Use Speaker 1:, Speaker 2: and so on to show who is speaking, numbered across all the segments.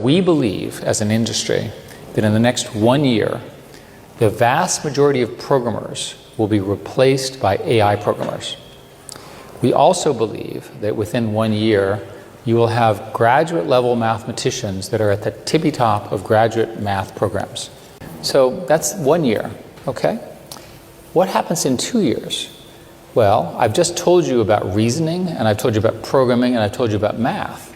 Speaker 1: We believe, as an industry, that in the next 1 year, the vast majority of programmers will be replaced by AI programmers. We also believe that within 1 year, you will have graduate level mathematicians that are at the tippy top of graduate math programs. So that's 1 year, okay? What happens in 2 years? Well, I've just told you about reasoning, and I've told you about programming, and I've told you about math.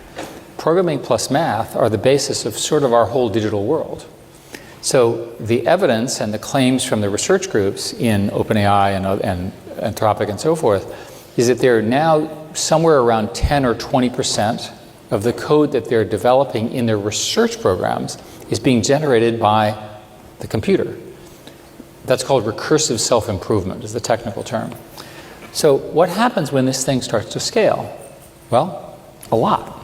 Speaker 1: Programming plus math are the basis of sort of our whole digital world. So the evidence and the claims from the research groups in OpenAI and Anthropic and so forth is that they're now somewhere around 10 or 20% of the code that they're developing in their research programs is being generated by the computer. That's called recursive self-improvement, is the technical term. So what happens when this thing starts to scale? Well, a lot.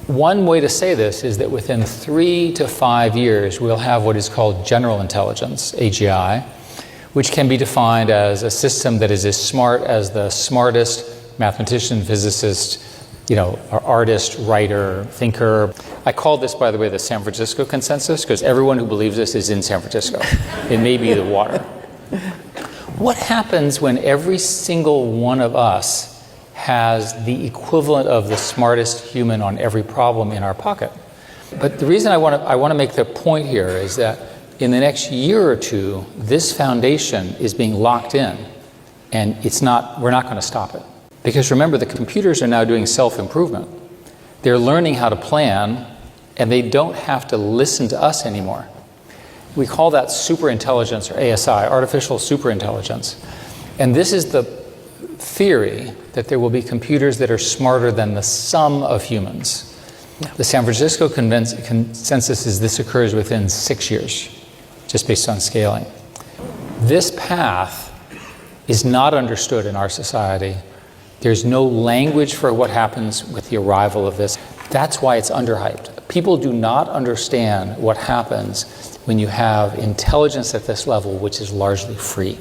Speaker 1: One way to say this is that within 3 to 5 years, we'll have what is called general intelligence, AGI, which can be defined as a system that is as smart as the smartest mathematician, physicist, artist, writer, thinker. I call this, by the way, the San Francisco consensus, because everyone who believes this is in San Francisco. It may be the water. What happens when every single one of us has the equivalent of the smartest human on every problem in our pocket? But the reason I want to make the point here is that in the next year or two, this foundation is being locked in, and we're not going to stop it. Because remember, the computers are now doing self-improvement. They're learning how to plan, and they don't have to listen to us anymore. We call that superintelligence, or ASI, artificial superintelligence. And this is the theory that there will be computers that are smarter than the sum of humans. The San Francisco consensus is this occurs within 6 years, just based on scaling. This path is not understood in our society. There's no language for what happens with the arrival of this. That's why it's underhyped. People do not understand what happens when you have intelligence at this level, which is largely free.